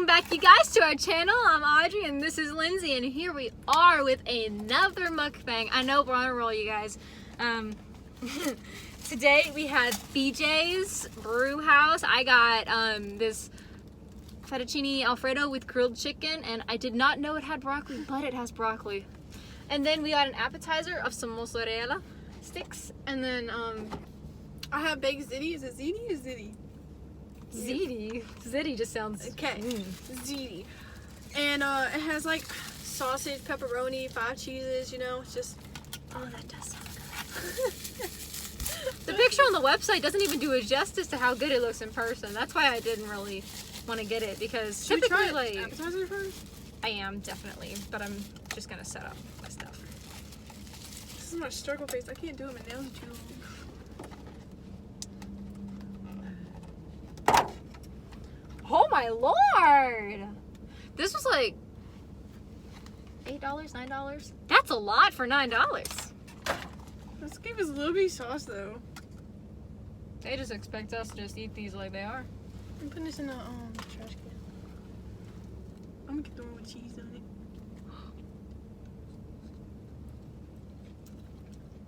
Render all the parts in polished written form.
back, you guys, to our channel. I'm Audrey and this is Lindsay, and here we are with another mukbang. I know we're on a roll, you guys. Today we had BJ's Brew House. I got this fettuccine alfredo with grilled chicken, and I did not know it had broccoli, but it has broccoli. And then we got an appetizer of some mozzarella sticks, and then I have baked ziti. Is it ziti or ziti? ziti. Ziti just sounds okay. Ziti, and it has like sausage, pepperoni, 5 cheeses. You know, it's just. Oh, that does sound good. The picture on the website doesn't even do it justice to how good it looks in person. That's why I didn't really want to get it, because Should typically, we try like, appetizer first? I am definitely, but I'm just gonna set up my stuff. This is my struggle face. I can't do it. My nails are too long. Oh my lord! This was like $8, $9. That's a lot for $9. Let's give us a little bit of sauce though. They just expect us to just eat these like they are. I'm putting this in the trash can. I'm gonna get the one with cheese on it.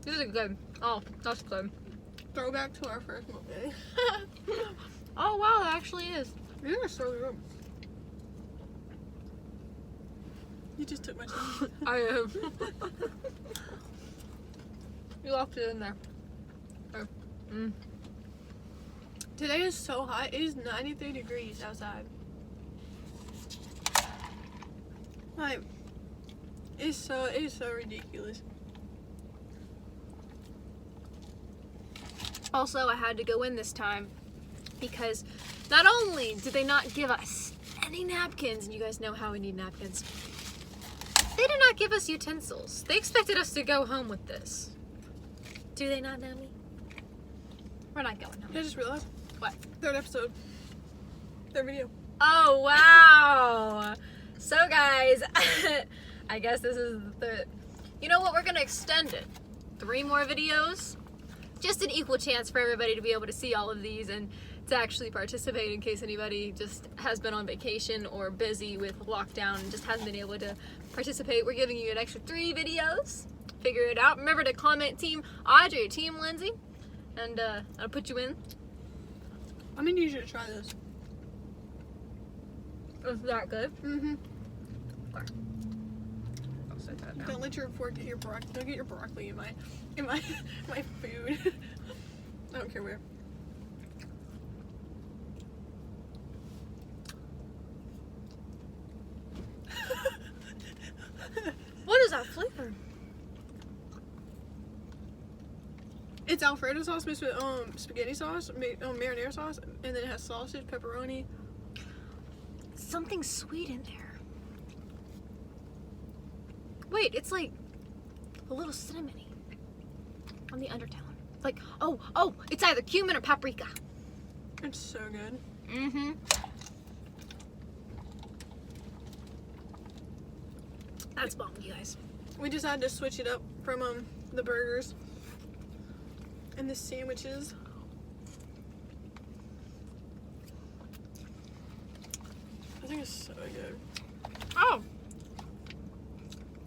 This is good. Oh, that's good. Throwback to our first mukbang. Oh wow, that actually is. You're gonna throw it up. You just took my cheese. I am. You locked it in there. Oh. Mm. Today is so hot. It is 93 degrees outside. Like, it is so ridiculous. Also, I had to go in this time because not only did they not give us any napkins, and you guys know how we need napkins, they did not give us utensils. They expected us to go home with this. Do they not know me? We're not going home. I just realized. What? 3rd episode. 3rd video. Oh, wow. So, guys, I guess this is the 3rd. You know what? We're going to extend it. 3 more videos. Just an equal chance for everybody to be able to see all of these and to actually participate, in case anybody just has been on vacation or busy with lockdown and just hasn't been able to participate. We're giving you an extra 3 videos. Figure it out. Remember to comment Team Audrey or Team Lindsay, and I'll put you in. I think you should try this. Is that good? Mm-hmm. Okay. I'll set that down. Don't let your fork get your broccoli. Don't get your broccoli in my my food. I don't care where. What is that flavor? It's Alfredo sauce mixed with spaghetti sauce, marinara sauce, and then it has sausage, pepperoni. Something sweet in there. Wait, it's like a little cinnamony on the undertone. Like, oh, it's either cumin or paprika. It's so good. Mm-hmm. That's bomb, you guys. We just had to switch it up from the burgers and the sandwiches. I think it's so good. Oh!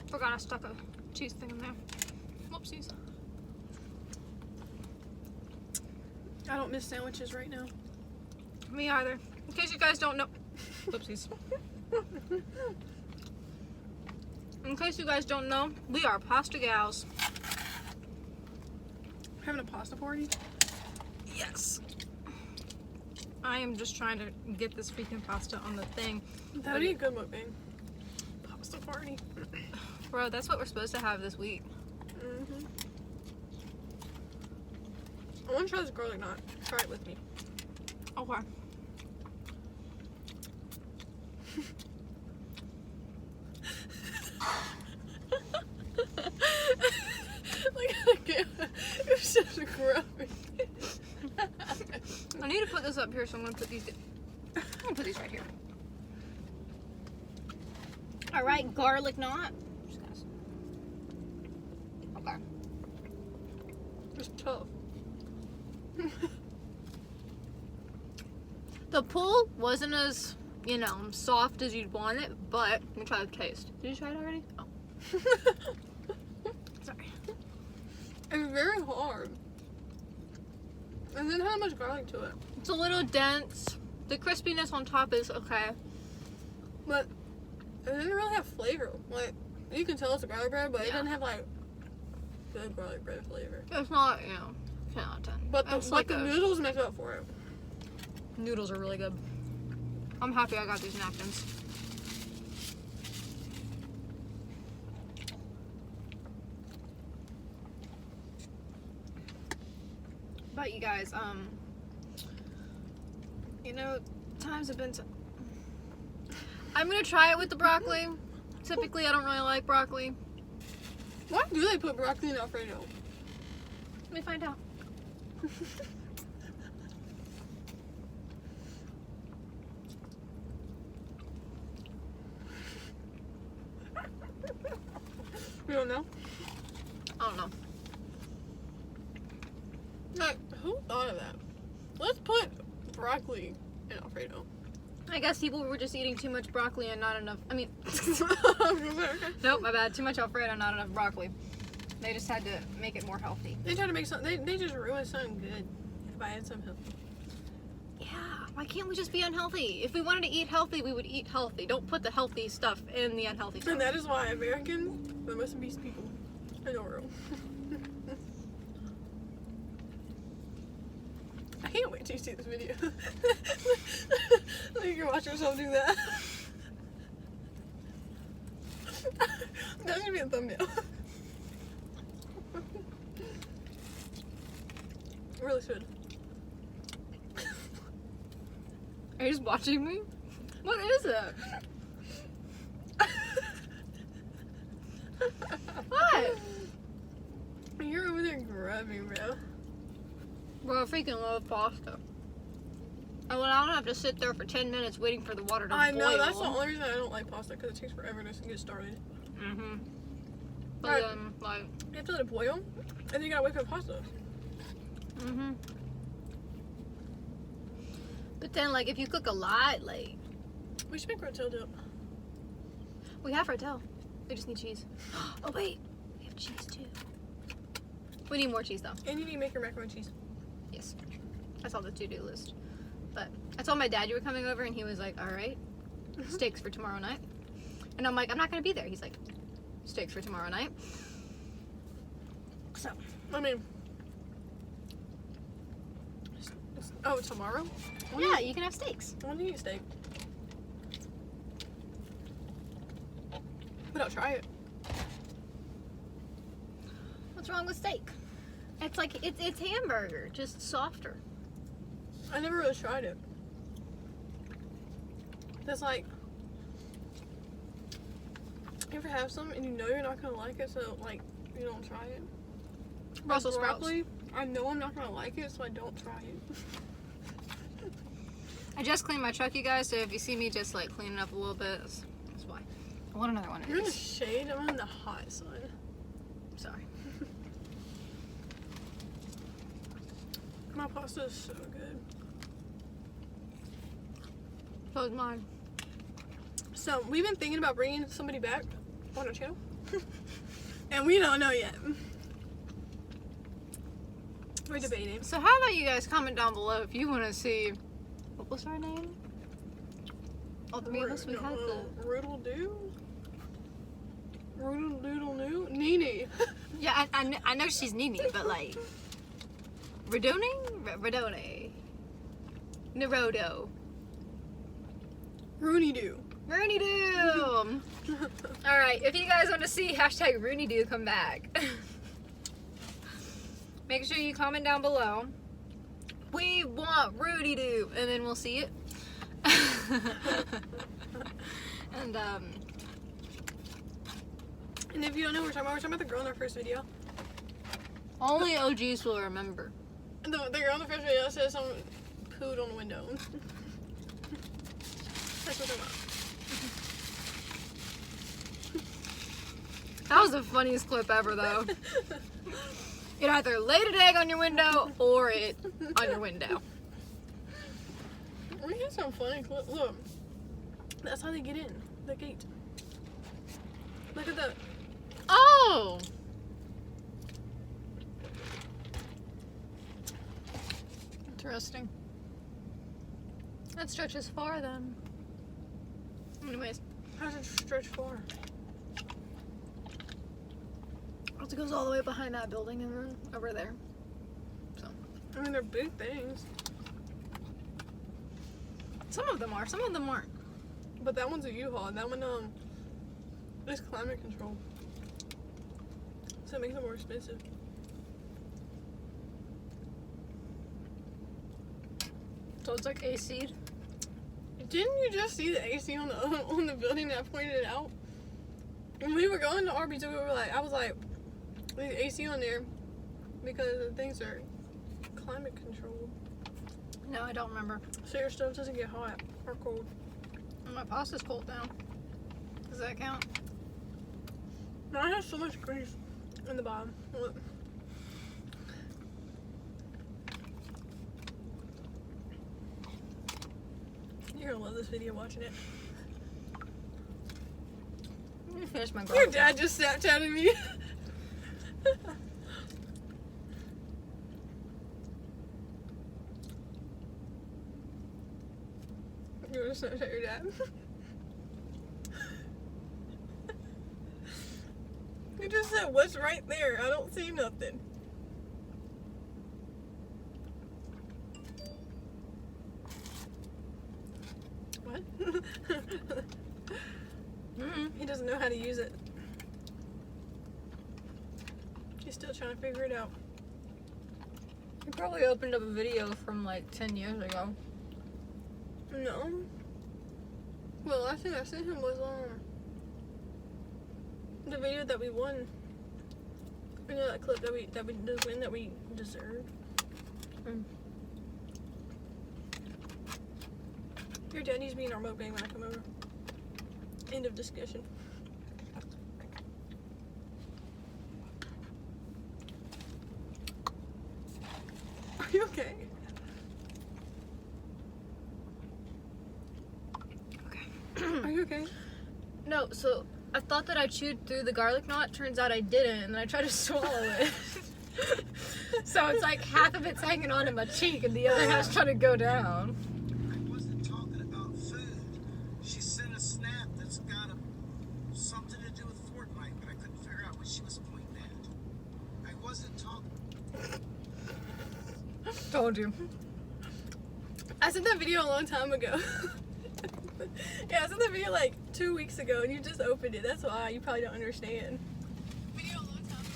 Forgot I stuck a cheese thing in there. Whoopsies. I don't miss sandwiches right now. Me either. In case you guys don't know. Whoopsies. In case you guys don't know, we are pasta gals. Having a pasta party? Yes. I am just trying to get this freaking pasta on the thing. That would be a good mukbang. Pasta party. Bro, that's what we're supposed to have this week. Mm-hmm. I want to try this garlic knot. Try it with me. Okay. It was just gross. I need to put this up here, so I'm gonna put these. I'm gonna put these right here. All right, garlic knot. Okay. It's tough. The pull wasn't as you know, soft as you'd want it, but let me try the taste. Did you try it already? Oh. Sorry. It's very hard. And then how much garlic to it. It's a little dense. The crispiness on top is okay. But it doesn't really have flavor. Like, you can tell it's a garlic bread, but it doesn't have, like, good garlic bread flavor. It's not, you know, 10 out of 10. But It's the noodles make up for it. Noodles are really good. I'm happy I got these napkins. But you guys, you know, times have been I'm gonna try it with the broccoli. Typically, I don't really like broccoli. Why do they put broccoli in Alfredo? Let me find out. You don't know? I don't know. Like, who thought of that? Let's put broccoli in Alfredo. I guess people were just eating too much broccoli and not enough. I mean, Okay. nope, my bad. Too much Alfredo, not enough broccoli. They just had to make it more healthy. They try to make something. They just ruin something good if I had some healthy. Yeah, why can't we just be unhealthy? If we wanted to eat healthy, we would eat healthy. Don't put the healthy stuff in the unhealthy stuff. And that is why Americans are the most obese people in the world. I can't wait till you see this video. You can watch yourself do that. That should be a thumbnail. It really should. Are you just watching me? What is it? What? You're over there grubbing, bro. Bro, I freaking love pasta. And when I don't have to sit there for 10 minutes waiting for the water to boil. I know, that's the only reason I don't like pasta, because it takes forever to get started. Mm-hmm. But Right. then, like... You have to let it boil, and then you gotta wait for the pasta. Mm-hmm. But then, like, if you cook a lot, like... We should make rotel dip. We have rotel. We just need cheese. Oh, wait. We have cheese, too. We need more cheese, though. And you need to make your macaroni and cheese. Yes. That's on the to-do list. But I told my dad you were coming over, and he was like, all right, steaks for tomorrow night. And I'm like, I'm not going to be there. He's like, steaks for tomorrow night. So. I mean... Oh, tomorrow? Yeah, you can have steaks. I want to eat steak. But I'll try it. What's wrong with steak? It's like, it's hamburger, just softer. I never really tried it. That's like... You ever have some and you know you're not going to like it, so, like, you don't try it? Brussels sprouts. Broccoli, I know I'm not going to like it, so I don't try it. I just cleaned my truck, you guys, so if you see me just, like, cleaning up a little bit, that's why. I want another one of You're in the these. shade, I'm in the hot sun. Sorry. My pasta is so good. So is mine. So, we've been thinking about bringing somebody back on our channel. And we don't know yet. We're debating. So how about you guys comment down below if you want to see, what was her name? All three of us, we had the... Roodle Doo? Roodle Doodle Noo? Nene. Yeah, I know she's Nene, but like... Radone? Radone. Naruto. Rooney Doo. Rooney Doo! Alright, if you guys want to see hashtag Rooney Doo come back, make sure you comment down below. We want Rooney Doo! And then we'll see it. And if you don't know what we're talking about the girl in our first video. only OGs will remember. The girl in the first video says someone pooed on the window. That's what I'm about. That was the funniest clip ever, though. It either laid an egg on your window or it on your window. We had some funny clips. Look. That's how they get in. The gate. Look at the... Oh! Interesting. That stretches far then. Anyways. How does it stretch far? It goes all the way behind that building and then over there. So. I mean, they're big things. Some of them are, some of them aren't. But that one's a U-Haul. That one, is climate control. So it makes it more expensive. So it's like AC'd. Didn't you just see the AC on the building that I pointed out? When we were going to RB2, we were like, I was like, there's AC on there because the things are climate controlled. No, I don't remember. So your stove doesn't get hot or cold. And my pasta's cold now. Does that count? Mine has so much grease in the bottom. Look. You're gonna love this video watching it. Let me finish my Your garlic. dad just Snapchatted me. You wanna Snapchat your dad? You just said, what's right there? I don't see nothing. What? He doesn't know how to use it. He's still trying to figure it out. You probably opened up a video from like 10 years ago. No. Well, last thing I sent him was the video that we won. You know that clip that we did win that we deserved. Your dad needs to be in our mukbang when I come over. End of discussion. Are you okay? Are you okay? No, so I thought that I chewed through the garlic knot. Turns out I didn't, and then I tried to swallow it. So it's like half of it's hanging on in my cheek, and the other half's trying to go down. I wasn't talking about food. She sent a snap that's got something to do with Fortnite, but I couldn't figure out what she was pointing at. I wasn't talking. Told you. I sent that video a long time ago. Yeah, I sent that video like 2 weeks ago, and you just opened it. That's why you probably don't understand. Video a long time ago.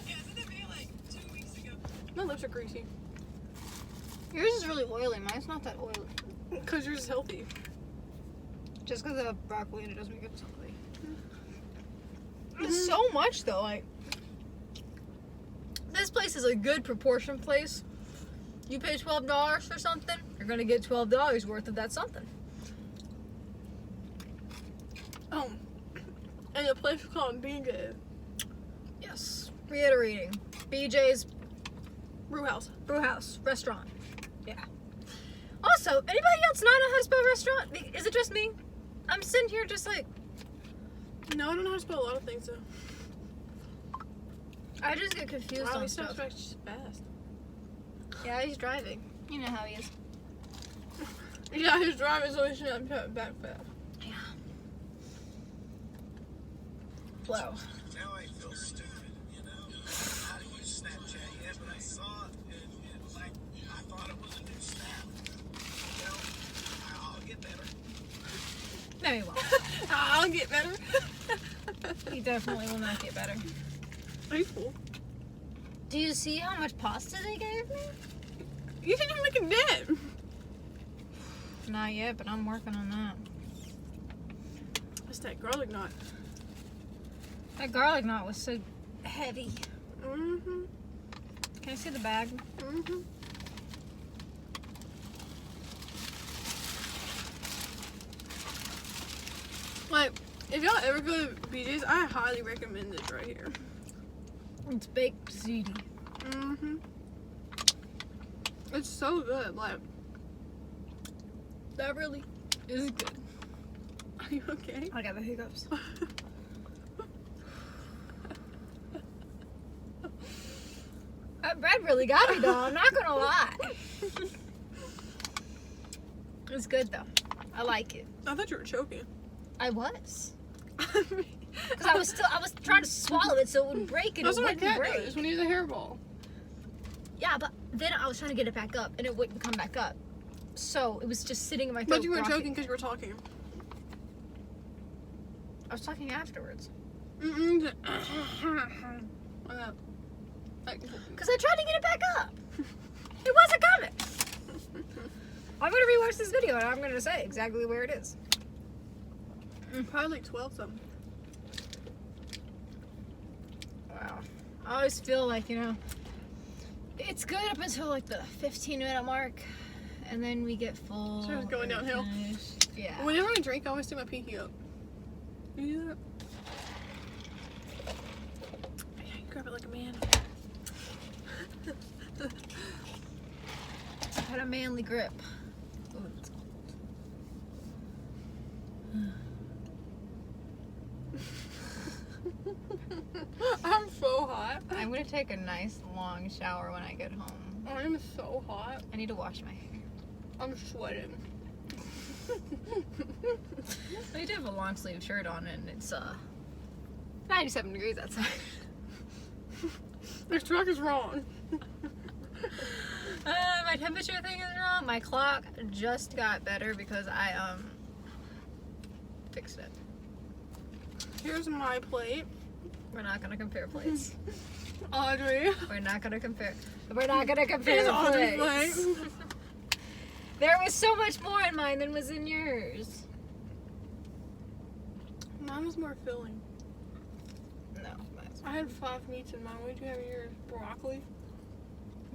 Yeah, I sent that video like 2 weeks ago. My lips are greasy. Yours is really oily. Mine's not that oily. Because yours is healthy. Just because I have broccoli and it doesn't make it oily. It's so much though. Like, this place is a good proportion place. You pay $12 for something, you're gonna get $12 worth of that something. Oh, and a place called BJ. Yes. Reiterating. BJ's Brew House. Brewhouse Restaurant. Yeah. Also, anybody else not know how to spell restaurant? Is it just me? I'm sitting here just like, No, I don't know how to spell a lot of things though. I just get confused Wow, on he stuff. sounds fast. Yeah, he's driving. You know how he is. Yeah, he's driving, so he should not cut back fast. Yeah. Wow. Now I feel stupid, you know? How do you Snapchat yet? But I saw it, and like, I thought it was a new snap. Well, I'll get better. No, he won't. I'll get better. He definitely will not get better. He's cool. Do you see how much pasta they gave me? You didn't even make a dent. Not yet, but I'm working on that. What's that garlic knot? That garlic knot was so heavy. Mm-hmm. Can I see the bag? Mm-hmm. Like, if y'all ever go to BJ's, I highly recommend this right here. It's baked ziti. Mm-hmm. It's so good. Like, That really It's good. Are you okay? I got the hiccups. That bread really got me though, I'm not gonna lie. It's good though. I like it. I thought you were choking. I was. Because I was trying to swallow it so it would break and That's it what my wouldn't cat break. does when he's a hairball. Yeah, but then I was trying to get it back up and it wouldn't come back up. So it was just sitting in my throat. But you weren't rocking. choking because you were talking. I was talking afterwards. Because Because I tried to get it back up. It wasn't coming. I'm going to rewatch this video and I'm going to say exactly where it is. probably like 12 something. Wow. I always feel like, you know, it's good up until like the 15-minute mark. And then we get full. So it's going and downhill. finished. Yeah. Whenever I drink, I always do my pinky up. You do that? Yeah, you grab it like a man. I had a manly grip. Ooh, it's I'm so hot. I'm going to take a nice long shower when I get home. I'm so hot. I need to wash my hair. I'm sweating. I do have a long sleeve shirt on and it's 97 degrees outside. This truck is wrong. My temperature thing is wrong. My clock just got better because I fixed it. Here's my plate. We're not gonna compare plates. Audrey. We're not gonna compare. We're not gonna compare Here's the Audrey's plates. plate. There was so much more in mine than was in yours. Mine was more filling. No. Mine's... I had 5 meats in mine. What did you have in yours? Broccoli?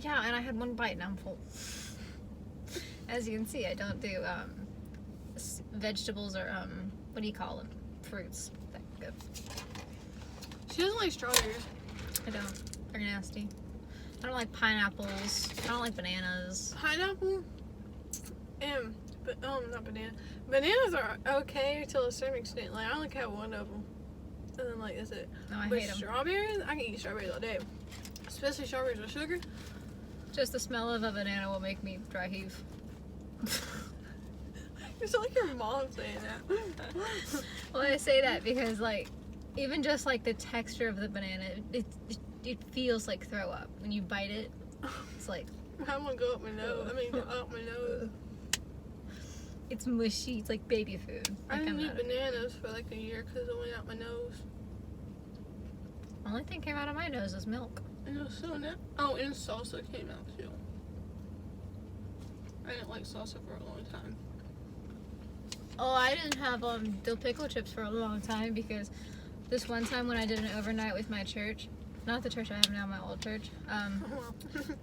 Yeah, and I had one bite and I'm full. As you can see, I don't do vegetables or what do you call them? Fruits. That good. She doesn't like strawberries. I don't. They're nasty. I don't like pineapples. I don't like bananas. Pineapple? But not banana. Bananas are okay till a certain extent. Like, I only have one of them. And then, like, that's it. No, I But hate them. strawberries? I can eat strawberries all day. Especially strawberries with sugar. Just the smell of a banana will make me dry heave. You sound like your mom saying that. Well, I say that because, like, even just like the texture of the banana, it feels like throw up when you bite it. It's like I'm gonna go up my nose. I mean, up my nose. it's mushy. It's like baby food. I Like, didn't I'm eat not- bananas for like a year because it went out my nose. The only thing came out of my nose is milk. And it was so nice. Oh, and salsa came out too. I didn't like salsa for a long time. Oh, I didn't have dill pickle chips for a long time because this one time when I did an overnight with my church, not the church I have now, my old church,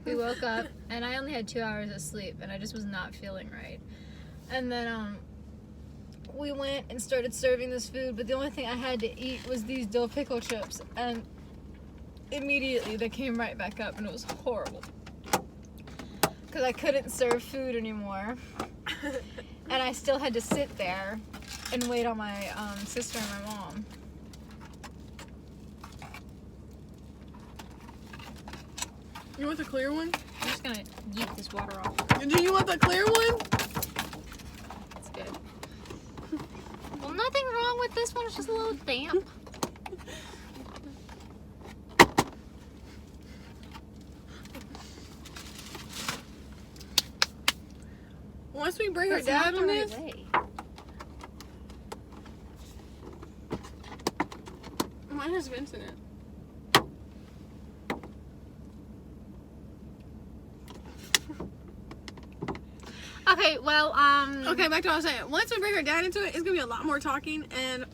we woke up and I only had 2 hours of sleep and I just was not feeling right. And then we went and started serving this food, but the only thing I had to eat was these dill pickle chips, and immediately they came right back up and it was horrible because I couldn't serve food anymore. And I still had to sit there and wait on my sister and my mom. You want the clear one? I'm just gonna yeet this water off. Do you want the clear one? It's good. Well, nothing wrong with this one. It's just a little damp. Once we bring her That's not dad the on right this, way. mine has Vince in it. Okay, well, Okay, back to what I was saying. Once we bring our dad into it, it's gonna be a lot more talking, and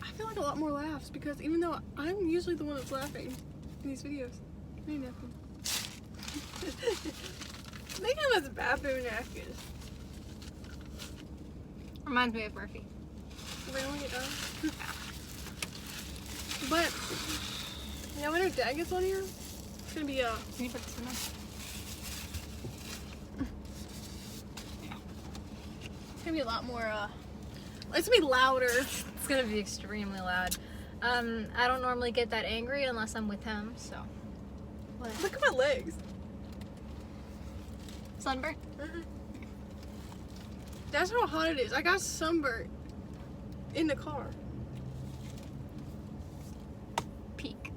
I feel like a lot more laughs because even though I'm usually the one that's laughing in these videos, ain't nothing. They give us bathroom napkins. reminds me of Murphy. Really? But now when our dad gets on here, it's gonna be Can you put this in there? it's gonna be a lot more It's gonna be louder. It's gonna be extremely loud. I don't normally get that angry unless I'm with him, so. What? Look at my legs. Sunburn? Mm-hmm. That's how hot it is. I got sunburnt in the car. Peak.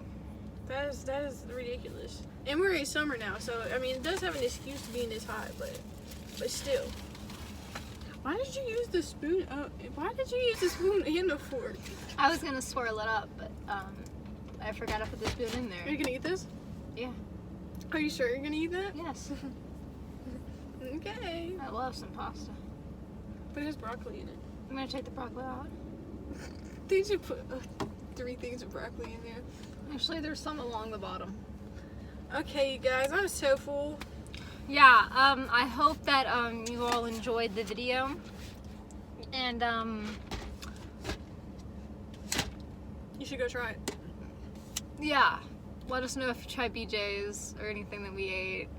That is ridiculous. And we're in summer now, so I mean it does have an excuse to being this hot, but still. Why did you use the spoon? Why did you use the spoon and the fork? I was gonna swirl it up, but I forgot to put the spoon in Are there. you gonna eat this? Yeah. Are you sure you're gonna eat that? Yes. Okay. I love some pasta. But it has broccoli in it. I'm gonna take the broccoli out. They should put 3 things of broccoli in there. Actually, there's some along the bottom. Okay, you guys, I'm so full. Yeah, I hope that you all enjoyed the video. And You should go try it. yeah, let us know if you try BJ's or anything that we ate.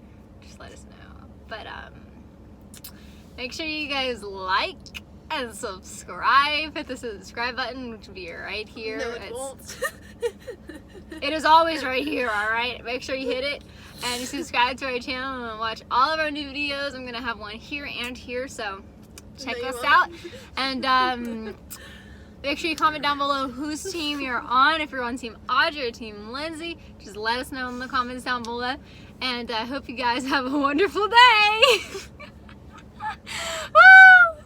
Just let us know. But make sure you guys like and subscribe. Hit the subscribe button, which will be right here. No, it won't. It is always right here, alright? Make sure you hit it and subscribe to our channel and watch all of our new videos. I'm going to have one here and here, so check No, you us won't. out. And make sure you comment down below whose team you're on. If you're on Team Audrey or Team Lindsay, just let us know in the comments down below. And I hope you guys have a wonderful day. Woo!